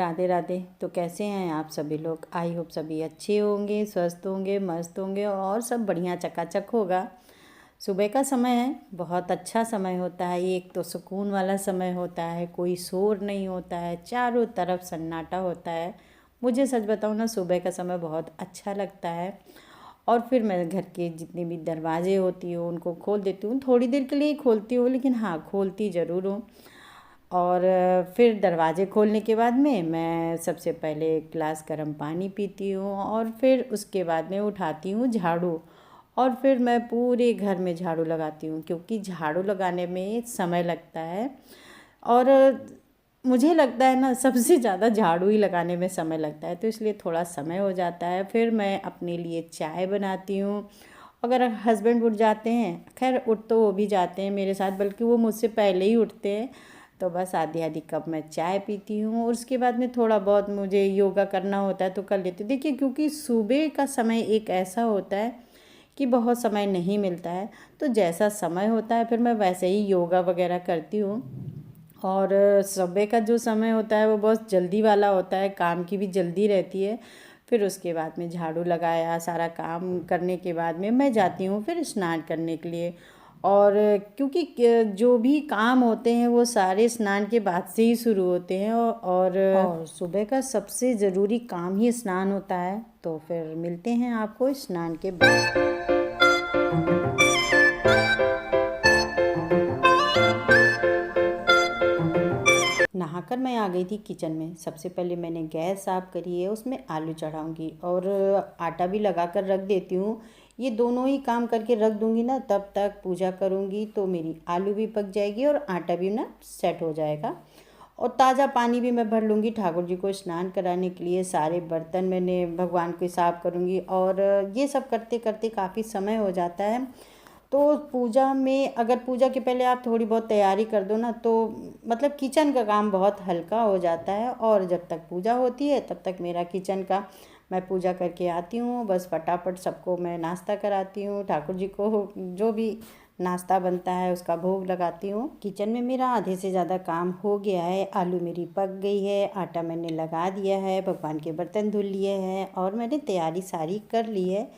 राधे राधे। तो कैसे हैं आप सभी लोग? आई होप सभी अच्छे होंगे, स्वस्थ होंगे, मस्त होंगे और सब बढ़िया चकाचक होगा। सुबह का समय है, बहुत अच्छा समय होता है। एक तो सुकून वाला समय होता है, कोई शोर नहीं होता है, चारों तरफ सन्नाटा होता है। मुझे सच बताऊँ ना, सुबह का समय बहुत अच्छा लगता है। और फिर मैं घर के जितने भी दरवाजे होती हूँ उनको खोल देती हूँ। थोड़ी देर के लिए ही खोलती हूँ, लेकिन हाँ, खोलती ज़रूर हूँ। और फिर दरवाजे खोलने के बाद में मैं सबसे पहले एक गिलास गर्म पानी पीती हूँ और फिर उसके बाद में उठाती हूँ झाड़ू। और फिर मैं पूरे घर में झाड़ू लगाती हूँ, क्योंकि झाड़ू लगाने में समय लगता है। और मुझे लगता है ना, सबसे ज़्यादा झाड़ू ही लगाने में समय लगता है, तो इसलिए थोड़ा समय हो जाता है। फिर मैं अपने लिए चाय बनाती हूँ। अगर हस्बैंड उठ जाते हैं, खैर उठ तो वो भी जाते हैं मेरे साथ, बल्कि वो मुझसे पहले ही उठते हैं। तो बस आधी आधी कप मैं चाय पीती हूँ और उसके बाद में थोड़ा बहुत मुझे योगा करना होता है तो कर लेती हूँ। देखिए, क्योंकि सुबह का समय एक ऐसा होता है कि बहुत समय नहीं मिलता है, तो जैसा समय होता है फिर मैं वैसे ही योगा वगैरह करती हूँ। और सुबह का जो समय होता है वो बहुत जल्दी वाला होता है, काम की भी जल्दी रहती है। फिर उसके बाद में झाड़ू लगाया, सारा काम करने के बाद में मैं जाती हूँ फिर स्नान करने के लिए। और क्योंकि जो भी काम होते हैं वो सारे स्नान के बाद से ही शुरू होते हैं। और सुबह का सबसे ज़रूरी काम ही स्नान होता है। तो फिर मिलते हैं आपको स्नान के बाद। नहाकर मैं आ गई थी किचन में। सबसे पहले मैंने गैस साफ़ करी है, उसमें आलू चढ़ाऊंगी और आटा भी लगा कर रख देती हूँ। ये दोनों ही काम करके रख दूंगी ना, तब तक पूजा करूँगी तो मेरी आलू भी पक जाएगी और आटा भी ना सेट हो जाएगा। और ताज़ा पानी भी मैं भर लूँगी ठाकुर जी को स्नान कराने के लिए। सारे बर्तन मैंने भगवान को साफ़ करूँगी और ये सब करते करते काफ़ी समय हो जाता है। तो पूजा में, अगर पूजा के पहले आप थोड़ी बहुत तैयारी कर दो ना, तो मतलब किचन का काम बहुत हल्का हो जाता है। और जब तक पूजा होती है तब तक मेरा किचन का, मैं पूजा करके आती हूँ, बस फटाफट सबको मैं नाश्ता कराती हूँ। ठाकुर जी को जो भी नाश्ता बनता है उसका भोग लगाती हूँ। किचन में मेरा आधे से ज़्यादा काम हो गया है। आलू मेरी पक गई है, आटा मैंने लगा दिया है, भगवान के बर्तन धुल लिए हैं और मैंने तैयारी सारी कर ली है।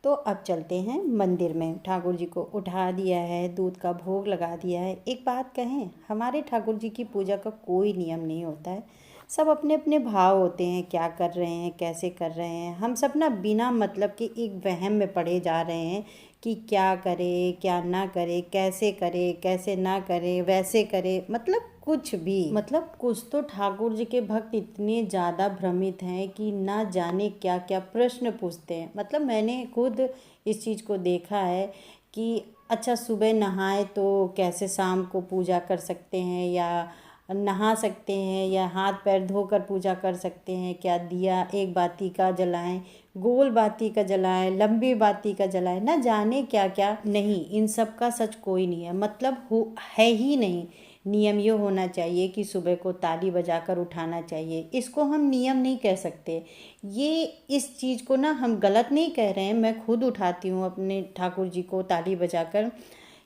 तो अब चलते हैं मंदिर में। ठाकुर जी को उठा दिया है, दूध का भोग लगा दिया है। एक बात कहें, हमारे ठाकुर जी की पूजा का कोई नियम नहीं होता है। सब अपने अपने भाव होते हैं, क्या कर रहे हैं, कैसे कर रहे हैं। हम सब ना बिना मतलब के एक वहम में पड़े जा रहे हैं कि क्या करे, क्या ना करे, कैसे ना करे, वैसे करे, मतलब कुछ भी। मतलब कुछ तो ठाकुर जी के भक्त इतने ज़्यादा भ्रमित हैं कि ना जाने क्या क्या प्रश्न पूछते हैं। मतलब मैंने खुद इस चीज़ को देखा है कि अच्छा, सुबह नहाए तो कैसे शाम को पूजा कर सकते हैं, या नहा सकते हैं, या हाथ पैर धोकर पूजा कर सकते हैं क्या, दिया एक बाती का जलाएं, गोल बाती का जलाएं, लंबी बाती का जलाएं, ना जाने क्या क्या। नहीं, इन सब का सच कोई नहीं है, मतलब है ही नहीं। नियम ये होना चाहिए कि सुबह को ताली बजाकर उठाना चाहिए। इसको हम नियम नहीं कह सकते। ये इस चीज़ को ना हम गलत नहीं कह रहे हैं। मैं खुद उठाती हूँ अपने ठाकुर जी को ताली बजाकर।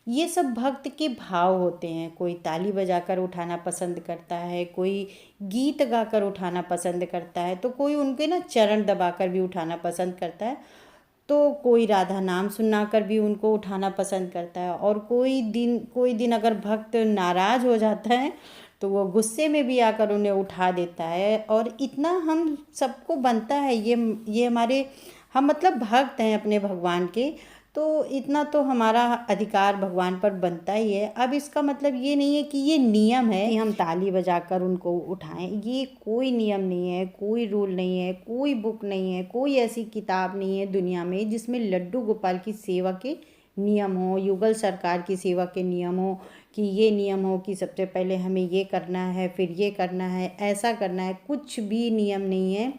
ये सब भक्त के भाव होते हैं। कोई ताली बजाकर उठाना पसंद करता है, कोई गीत गाकर उठाना पसंद करता है, तो कोई उनके ना चरण दबाकर भी उठाना पसंद करता है, तो कोई राधा नाम सुनाकर भी उनको उठाना पसंद करता है। और कोई दिन अगर भक्त नाराज़ हो जाता है तो वो गुस्से में भी आकर उन्हें उठा देता है। और इतना हम सबको बनता है, ये हमारे, हम मतलब भक्त हैं अपने भगवान के, तो इतना तो हमारा अधिकार भगवान पर बनता ही है। अब इसका मतलब ये नहीं है कि ये नियम है कि हम ताली बजाकर उनको उठाएं। ये कोई नियम नहीं है, कोई रूल नहीं है, कोई बुक नहीं है, कोई ऐसी किताब नहीं है दुनिया में जिसमें लड्डू गोपाल की सेवा के नियम हो, युगल सरकार की सेवा के नियम हो, कि ये नियम हो कि सबसे पहले हमें ये करना है, फिर ये करना है, ऐसा करना है। कुछ भी नियम नहीं है।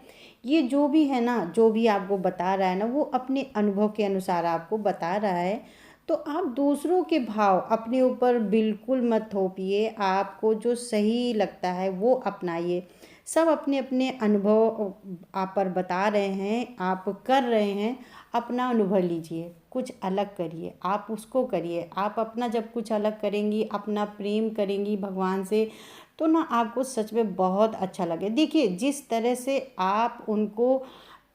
ये जो भी है ना, जो भी आपको बता रहा है ना, वो अपने अनुभव के अनुसार आपको बता रहा है। तो आप दूसरों के भाव अपने ऊपर बिल्कुल मत थोपिए। आपको जो सही लगता है वो अपनाइए। सब अपने अपने अनुभव आप पर बता रहे हैं, आप कर रहे हैं, अपना अनुभव लीजिए, कुछ अलग करिए, आप उसको करिए। आप अपना जब कुछ अलग करेंगी, अपना प्रेम करेंगी भगवान से, तो ना आपको सच में बहुत अच्छा लगे। देखिए, जिस तरह से आप उनको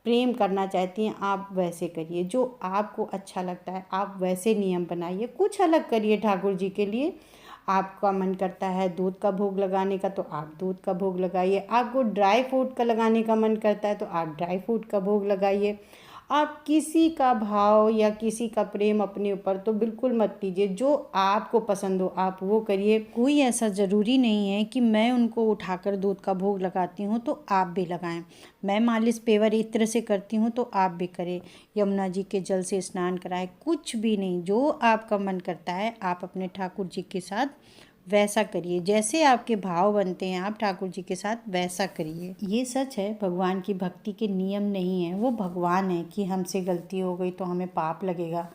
प्रेम करना चाहती हैं आप वैसे करिए, जो आपको अच्छा लगता है आप वैसे नियम बनाइए, कुछ अलग करिए ठाकुर जी के लिए। आपका मन करता है दूध का भोग लगाने का तो आप दूध का भोग लगाइए, आपको ड्राई फ्रूट का लगाने का मन करता है तो आप ड्राई फ्रूट का भोग लगाइए। आप किसी का भाव या किसी का प्रेम अपने ऊपर तो बिल्कुल मत कीजिए, जो आपको पसंद हो आप वो करिए। कोई ऐसा ज़रूरी नहीं है कि मैं उनको उठाकर दूध का भोग लगाती हूँ तो आप भी लगाएं। मैं मालिश पेवर इत्र से करती हूँ तो आप भी करें, यमुना जी के जल से स्नान कराएं, कुछ भी नहीं, जो आपका मन करता है आप अपने ठाकुर जी के साथ वैसा करिए, जैसे आपके भाव बनते हैं आप ठाकुर जी के साथ वैसा करिए। ये सच है, भगवान की भक्ति के नियम नहीं है, वो भगवान है कि हमसे गलती हो गई तो हमें पाप लगेगा।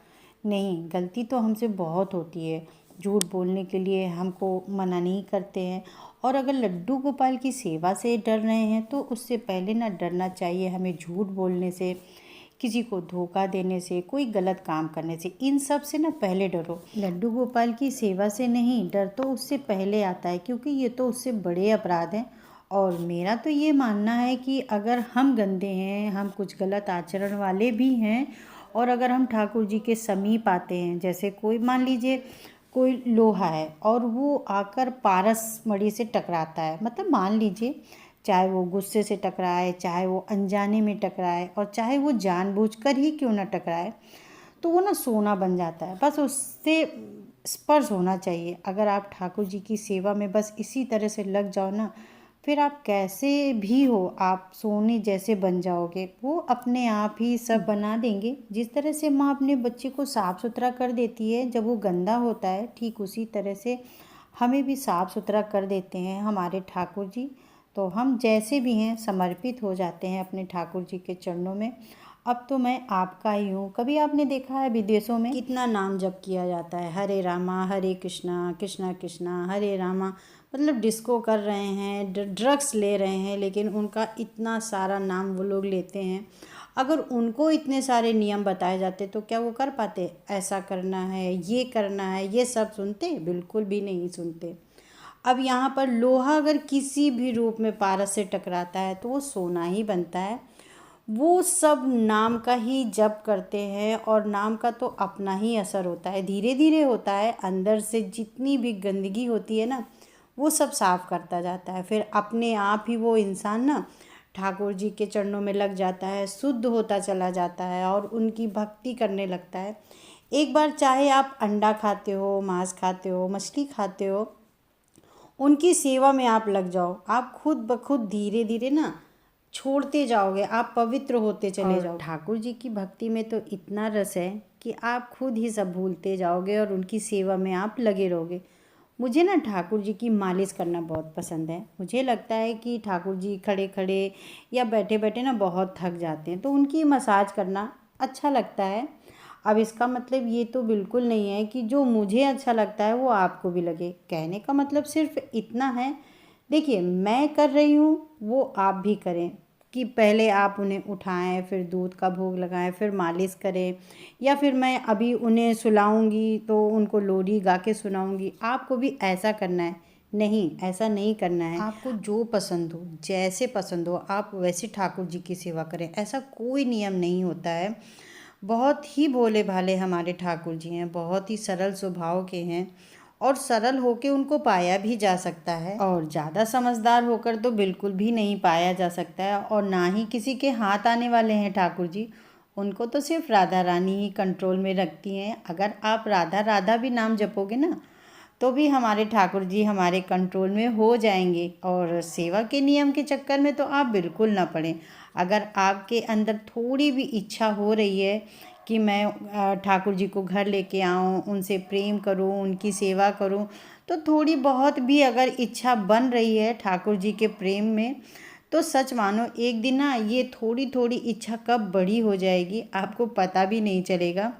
नहीं, गलती तो हमसे बहुत होती है, झूठ बोलने के लिए हमको मना नहीं करते हैं। और अगर लड्डू गोपाल की सेवा से डर रहे हैं तो उससे पहले ना डरना चाहिए हमें झूठ बोलने से, किसी को धोखा देने से, कोई गलत काम करने से, इन सब से ना पहले डरो। लड्डू गोपाल की सेवा से नहीं, डर तो उससे पहले आता है, क्योंकि ये तो उससे बड़े अपराध हैं। और मेरा तो ये मानना है कि अगर हम गंदे हैं, हम कुछ गलत आचरण वाले भी हैं, और अगर हम ठाकुर जी के समीप आते हैं, जैसे कोई मान लीजिए कोई लोहा है और वो आकर पारस मणि से टकराता है, मतलब मान लीजिए चाहे वो गुस्से से टकराए, चाहे वो अनजाने में टकराए और चाहे वो जानबूझकर ही क्यों ना टकराए, तो वो ना सोना बन जाता है। बस उससे स्पर्श होना चाहिए। अगर आप ठाकुर जी की सेवा में बस इसी तरह से लग जाओ ना, फिर आप कैसे भी हो आप सोने जैसे बन जाओगे, वो अपने आप ही सब बना देंगे। जिस तरह से माँ अपने बच्चे को साफ़ सुथरा कर देती है जब वो गंदा होता है, ठीक उसी तरह से हमें भी साफ़ सुथरा कर देते हैं हमारे ठाकुर जी। तो हम जैसे भी हैं समर्पित हो जाते हैं अपने ठाकुर जी के चरणों में। अब तो मैं आपका ही हूँ। कभी आपने देखा है विदेशों में कितना नाम जप किया जाता है, हरे रामा हरे कृष्णा कृष्णा कृष्णा हरे रामा, मतलब डिस्को कर रहे हैं, ड्रग्स ले रहे हैं, लेकिन उनका इतना सारा नाम वो लोग लेते हैं। अगर उनको इतने सारे नियम बताए जाते तो क्या वो कर पाते? ऐसा करना है, ये करना है, ये सब सुनते? बिल्कुल भी नहीं सुनते। अब यहाँ पर लोहा अगर किसी भी रूप में पारस से टकराता है तो वो सोना ही बनता है। वो सब नाम का ही जप करते हैं और नाम का तो अपना ही असर होता है, धीरे धीरे होता है, अंदर से जितनी भी गंदगी होती है ना वो सब साफ करता जाता है। फिर अपने आप ही वो इंसान ना ठाकुर जी के चरणों में लग जाता है, शुद्ध होता चला जाता है और उनकी भक्ति करने लगता है। एक बार चाहे आप अंडा खाते हो, मांस खाते हो, मछली खाते हो, उनकी सेवा में आप लग जाओ, आप खुद ब खुद धीरे धीरे ना छोड़ते जाओगे, आप पवित्र होते चले जाओ। ठाकुर जी की भक्ति में तो इतना रस है कि आप खुद ही सब भूलते जाओगे और उनकी सेवा में आप लगे रहोगे। मुझे ना ठाकुर जी की मालिश करना बहुत पसंद है। मुझे लगता है कि ठाकुर जी खड़े खड़े या बैठे बैठे ना बहुत थक जाते हैं, तो उनकी मसाज करना अच्छा लगता है। अब इसका मतलब ये तो बिल्कुल नहीं है कि जो मुझे अच्छा लगता है वो आपको भी लगे, कहने का मतलब सिर्फ इतना है। देखिए, मैं कर रही हूँ वो आप भी करें, कि पहले आप उन्हें उठाएं, फिर दूध का भोग लगाएं, फिर मालिश करें, या फिर मैं अभी उन्हें सुलाऊंगी तो उनको लोरी गा के सुनाऊंगी, आपको भी ऐसा करना है? नहीं, ऐसा नहीं करना है। आपको जो पसंद हो, जैसे पसंद हो, आप वैसे ठाकुर जी की सेवा करें, ऐसा कोई नियम नहीं होता है। बहुत ही भोले भाले हमारे ठाकुर जी हैं, बहुत ही सरल स्वभाव के हैं और सरल होके उनको पाया भी जा सकता है, और ज़्यादा समझदार होकर तो बिल्कुल भी नहीं पाया जा सकता है, और ना ही किसी के हाथ आने वाले हैं ठाकुर जी। उनको तो सिर्फ राधा रानी ही कंट्रोल में रखती हैं। अगर आप राधा राधा भी नाम जपोगे ना तो भी हमारे ठाकुर जी हमारे कंट्रोल में हो जाएंगे, और सेवा के नियम के चक्कर में तो आप बिल्कुल ना पड़ें। अगर आपके अंदर थोड़ी भी इच्छा हो रही है कि मैं ठाकुर जी को घर लेके आऊँ, उनसे प्रेम करूँ, उनकी सेवा करूँ, तो थोड़ी बहुत भी अगर इच्छा बन रही है ठाकुर जी के प्रेम में, तो सच मानो एक दिन ना ये थोड़ी थोड़ी इच्छा कब बड़ी हो जाएगी आपको पता भी नहीं चलेगा।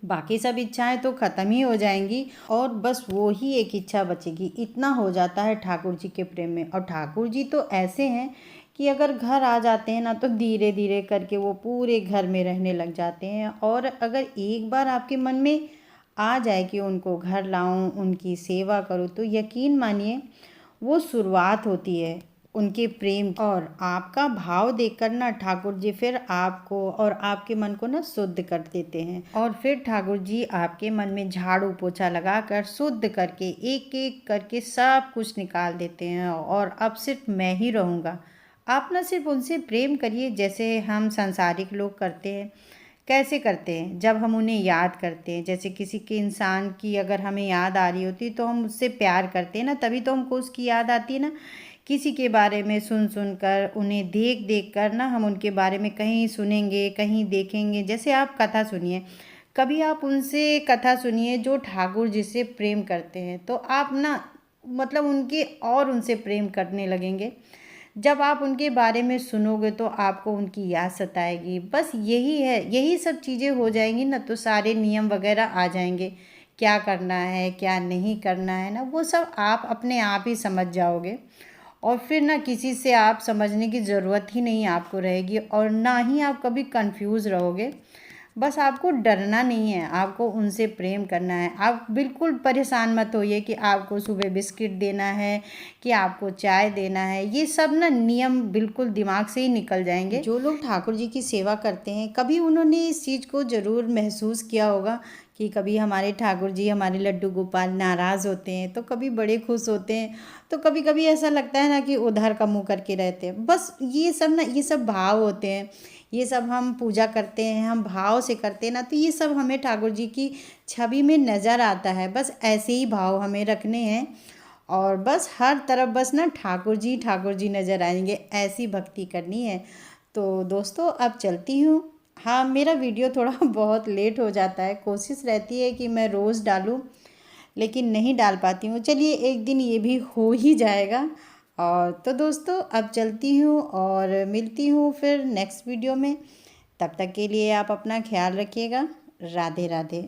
बाकी सब इच्छाएं तो ख़त्म ही हो जाएंगी और बस वो ही एक इच्छा बचेगी। इतना हो जाता है ठाकुर जी के प्रेम में। और ठाकुर जी तो ऐसे हैं कि अगर घर आ जाते हैं ना तो धीरे धीरे करके वो पूरे घर में रहने लग जाते हैं। और अगर एक बार आपके मन में आ जाए कि उनको घर लाऊं, उनकी सेवा करूं, तो यकीन मानिए वो शुरुआत होती है उनके प्रेम की। और आपका भाव देखकर ना ठाकुर जी फिर आपको और आपके मन को ना शुद्ध कर देते हैं। और फिर ठाकुर जी आपके मन में झाड़ू पोछा लगाकर शुद्ध करके एक एक करके सब कुछ निकाल देते हैं। और अब सिर्फ मैं ही रहूँगा। आप ना सिर्फ उनसे प्रेम करिए जैसे हम सांसारिक लोग करते हैं। कैसे करते हैं? जब हम उन्हें याद करते हैं, जैसे किसी के इंसान की अगर हमें याद आ रही होती तो हम उससे प्यार करते हैं ना, तभी तो हमको उसकी याद आती है ना। किसी के बारे में सुन सुन कर, उन्हें देख देख कर ना हम उनके बारे में कहीं सुनेंगे कहीं देखेंगे। जैसे आप कथा सुनिए, कभी आप उनसे कथा सुनिए जो ठाकुर जी से प्रेम करते हैं, तो आप ना मतलब उनके और उनसे प्रेम करने लगेंगे। जब आप उनके बारे में सुनोगे तो आपको उनकी याद सताएगी। बस यही है, यही सब चीज़ें हो जाएंगी ना तो सारे नियम वगैरह आ जाएंगे। क्या करना है क्या नहीं करना है ना, वो सब आप अपने आप ही समझ जाओगे। और फिर ना किसी से आप समझने की ज़रूरत ही नहीं आपको रहेगी, और ना ही आप कभी कंफ्यूज रहोगे। बस आपको डरना नहीं है, आपको उनसे प्रेम करना है। आप बिल्कुल परेशान मत होइए कि आपको सुबह बिस्किट देना है कि आपको चाय देना है। ये सब ना नियम बिल्कुल दिमाग से ही निकल जाएंगे। जो लोग ठाकुर जी की सेवा करते हैं, कभी उन्होंने इस चीज़ को ज़रूर महसूस किया होगा कि कभी हमारे ठाकुर जी, हमारे लड्डू गोपाल नाराज़ होते हैं तो कभी बड़े खुश होते हैं, तो कभी कभी ऐसा लगता है ना कि उधार का मुँह करके रहते हैं। बस ये सब ना, ये सब भाव होते हैं। ये सब हम पूजा करते हैं, हम भाव से करते हैं ना, तो ये सब हमें ठाकुर जी की छवि में नज़र आता है। बस ऐसे ही भाव हमें रखने हैं, और बस हर तरफ बस ना ठाकुर जी नज़र आएंगे, ऐसी भक्ति करनी है। तो दोस्तों अब चलती हूँ। हाँ, मेरा वीडियो थोड़ा बहुत लेट हो जाता है, कोशिश रहती है कि मैं रोज़ डालूँ, लेकिन नहीं डाल पाती हूँ। चलिए एक दिन ये भी हो ही जाएगा। और तो दोस्तों अब चलती हूँ और मिलती हूँ फिर नेक्स्ट वीडियो में। तब तक के लिए आप अपना ख्याल रखिएगा। राधे राधे।